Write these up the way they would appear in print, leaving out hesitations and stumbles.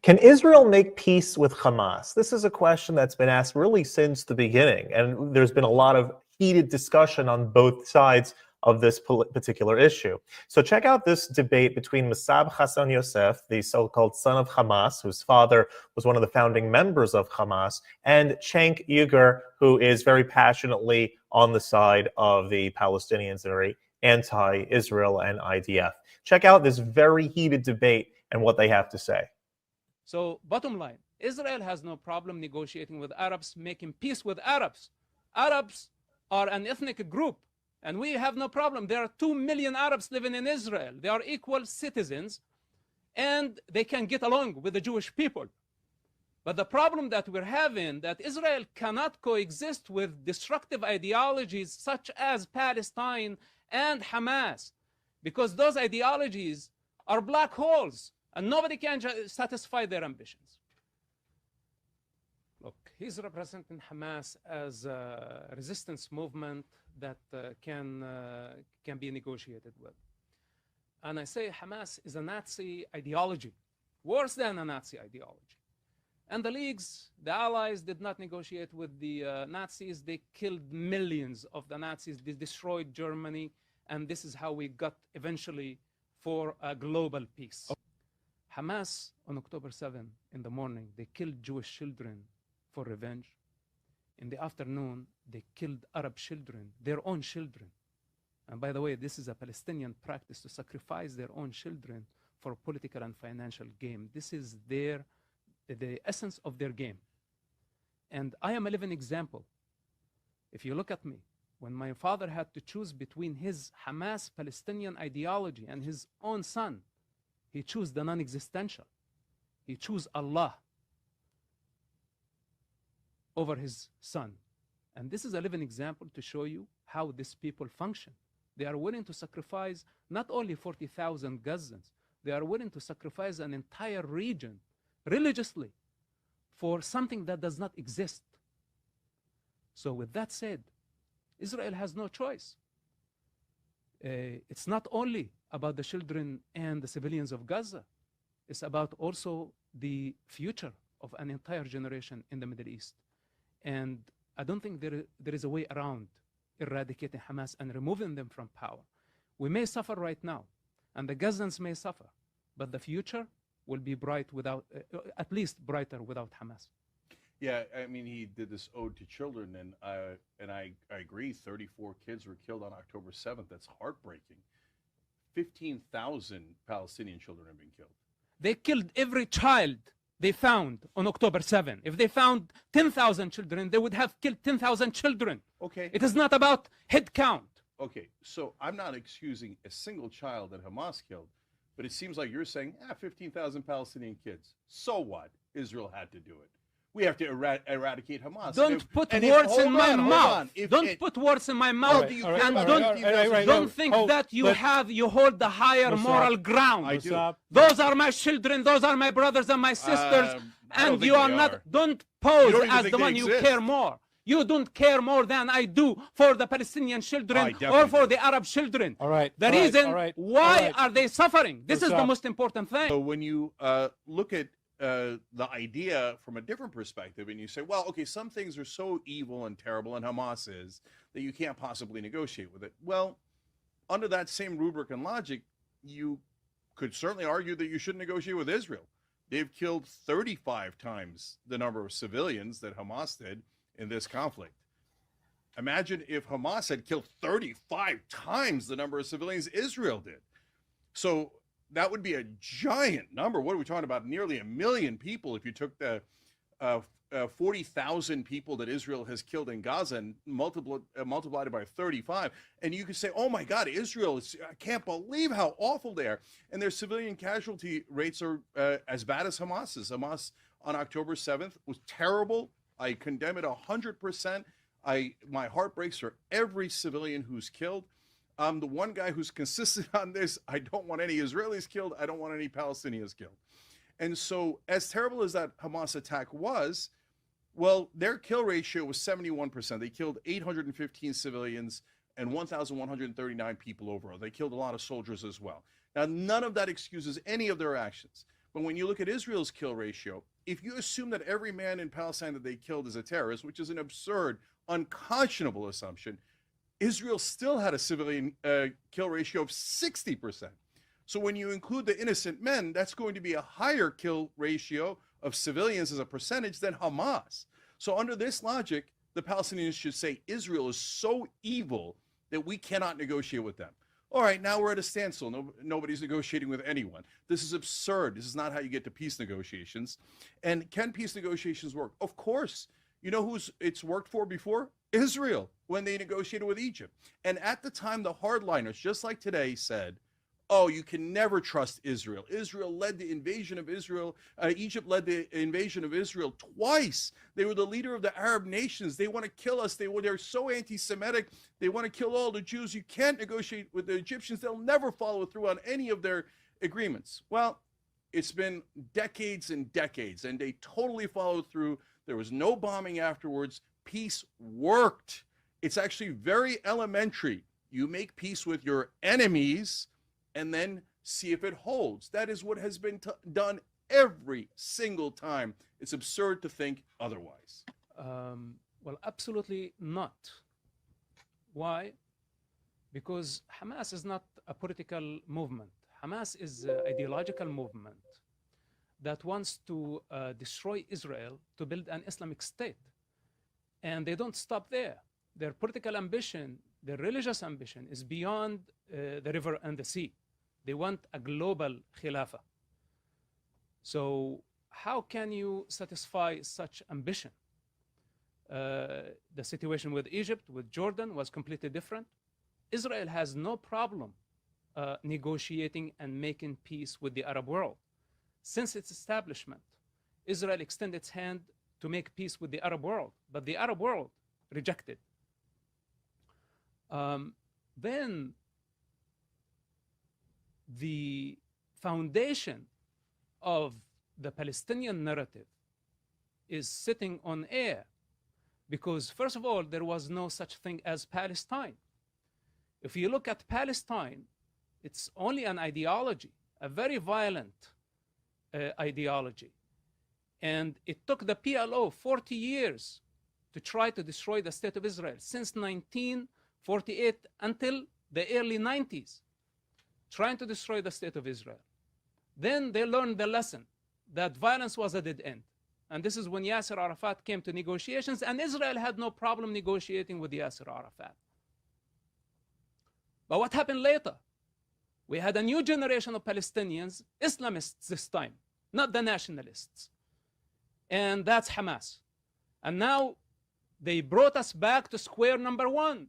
Can Israel make peace with Hamas? This is a question that's been asked really since the beginning, and there's been a lot of heated discussion on both sides of this particular issue. So check out this debate between Mosab Yousef, the so-called son of Hamas, whose father was one of the founding members of Hamas, and Cenk, Uygur, who is very passionately on the side of the Palestinians, very anti-Israel and IDF. Check out this very heated debate and what they have to say. So bottom line, Israel has no problem negotiating with Arabs, making peace with Arabs. Arabs are an ethnic group, and we have no problem. There are 2 million Arabs living in Israel. They are equal citizens, and they can get along with the Jewish people. But the problem that we're having, that Israel cannot coexist with destructive ideologies such as Palestine and Hamas, because those ideologies are black holes, and nobody can satisfy their ambitions. Look, he's representing Hamas as a resistance movement that can be negotiated with. And I say Hamas is a Nazi ideology, worse than a Nazi ideology. And the leagues, the allies, did not negotiate with the Nazis. They killed millions of the Nazis. They destroyed Germany. And this is how we got eventually for a global peace. Hamas, on October 7 in the morning, they killed Jewish children for revenge. In the afternoon, they killed Arab children, their own children. And by the way, this is a Palestinian practice to sacrifice their own children for political and financial gain. This is the essence of their game. And I am a living example. If you look at me, when my father had to choose between his Hamas Palestinian ideology and his own son, he chose the non-existential. He chose Allah over his son. And this is a living example to show you how these people function. They are willing to sacrifice not only 40,000 Gazans, they are willing to sacrifice an entire region religiously for something that does not exist. So with that said, Israel has no choice. It's not only about the children and the civilians of Gaza. It's about also the future of an entire generation in the Middle East. And I don't think there is a way around eradicating Hamas and removing them from power. We may suffer right now, and the Gazans may suffer, but the future will be bright without, at least brighter without Hamas. Yeah, I mean, he did this ode to children, and I agree. 34 kids were killed on October 7th. That's heartbreaking. 15,000 Palestinian children have been killed. They killed every child they found on October 7. If they found 10,000 children, they would have killed 10,000 children. Okay. It is not about head count. Okay, so I'm not excusing a single child that Hamas killed, but it seems like you're saying, 15,000 Palestinian kids. So what? Israel had to do it. We have to eradicate Hamas. Don't put words in my mouth. Don't put words in my mouth. And don't think that you hold the higher moral ground. I do. Those are my children. Those are my brothers and my sisters. And you are not. Don't pose as the one you care more. You don't care more than I do for the Palestinian children or for the Arab children. The reason why are they suffering? This is the most important thing. So when you look at the idea from a different perspective, and you say, well, okay, some things are so evil and terrible, and Hamas is, that you can't possibly negotiate with it. Well, under that same rubric and logic, you could certainly argue that you shouldn't negotiate with Israel. They've killed 35 times the number of civilians that Hamas did in this conflict. Imagine if Hamas had killed 35 times the number of civilians Israel did. So that would be a giant number. What are we talking about? Nearly 1 million people if you took the 40,000 people that Israel has killed in Gaza and multiplied it by 35. And you could say, oh my God, Israel, I can't believe how awful they are. And their civilian casualty rates are as bad as Hamas's. Hamas on October 7th was terrible. I condemn it 100%. My heart breaks for every civilian who's killed. I'm the one guy who's consistent on this. I don't want any Israelis killed. I don't want any Palestinians killed. And so as terrible as that Hamas attack was, well, their kill ratio was 71%. They killed 815 civilians and 1,139 people overall. They killed a lot of soldiers as well. Now, none of that excuses any of their actions. But when you look at Israel's kill ratio, if you assume that every man in Palestine that they killed is a terrorist, which is an absurd, unconscionable assumption, Israel still had a civilian kill ratio of 60%. So when you include the innocent men, that's going to be a higher kill ratio of civilians as a percentage than Hamas. So under this logic, the Palestinians should say Israel is so evil that we cannot negotiate with them. All right, now we're at a standstill. Nobody's negotiating with anyone. This is absurd. This is not how you get to peace negotiations. And can peace negotiations work? Of course. You know who's it's worked for before? Israel, when they negotiated with Egypt. And at the time, the hardliners, just like today, said, oh, you can never trust Israel. Israel led the invasion of Israel. Egypt led the invasion of Israel twice. They were the leader of the Arab nations. They want to kill us. They're so anti-Semitic. They want to kill all the Jews. You can't negotiate with the Egyptians. They'll never follow through on any of their agreements. Well, it's been decades and decades, and they totally followed through. There was no bombing afterwards. Peace worked. It's actually very elementary. You make peace with your enemies and then see if it holds. That is what has been done every single time. It's absurd to think otherwise. Well, absolutely not. Why? Because Hamas is not a political movement. Hamas is an ideological movement that wants to destroy Israel to build an Islamic state. And they don't stop there. Their political ambition, their religious ambition is beyond the river and the sea. They want a global khilafah. So how can you satisfy such ambition? The situation with Egypt, with Jordan was completely different. Israel has no problem negotiating and making peace with the Arab world. Since its establishment, Israel extended its hand to make peace with the Arab world, but the Arab world rejected. Then the foundation of the Palestinian narrative is sitting on air because, first of all, there was no such thing as Palestine. If you look at Palestine, it's only an ideology, a very violent ideology. And it took the PLO 40 years to try to destroy the state of Israel, since 1948 until the early 90s, trying to destroy the state of Israel. Then they learned the lesson that violence was a dead end. And this is when Yasser Arafat came to negotiations, and Israel had no problem negotiating with Yasser Arafat. But what happened later? We had a new generation of Palestinians, Islamists this time, not the nationalists. And that's Hamas. And now they brought us back to square number one.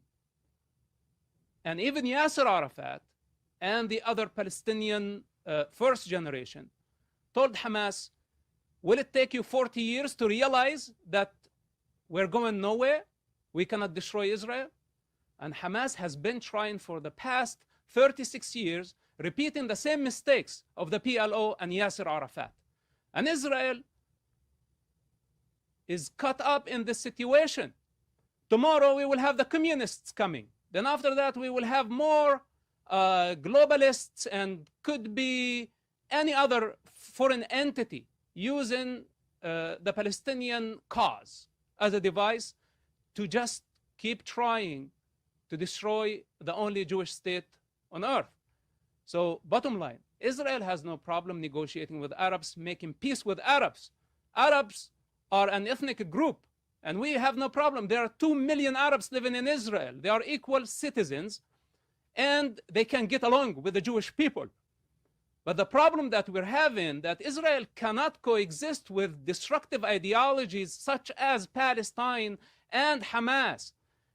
And even Yasser Arafat and the other Palestinian first generation told Hamas, will it take you 40 years to realize that we're going nowhere? We cannot destroy Israel? And Hamas has been trying for the past 36 years, repeating the same mistakes of the PLO and Yasser Arafat. And Israel is caught up in this situation. Tomorrow we will have the communists coming. Then after that we will have more globalists, and could be any other foreign entity using the Palestinian cause as a device to just keep trying to destroy the only Jewish state on earth. So bottom line, Israel has no problem negotiating with Arabs, making peace with Arabs. Arabs are an ethnic group, and we have no problem. There are 2 million Arabs living in Israel. They are equal citizens, and they can get along with the Jewish people. But the problem that we're having, that Israel cannot coexist with destructive ideologies such as Palestine and Hamas,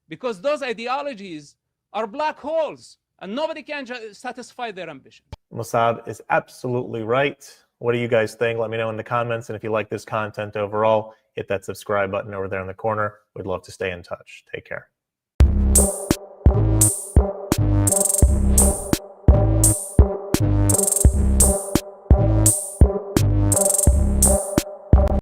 because those ideologies are black holes, and nobody can satisfy their ambition. Mosab is absolutely right. What do you guys think? Let me know in the comments. And if you like this content overall, hit that subscribe button over there in the corner. We'd love to stay in touch. Take care.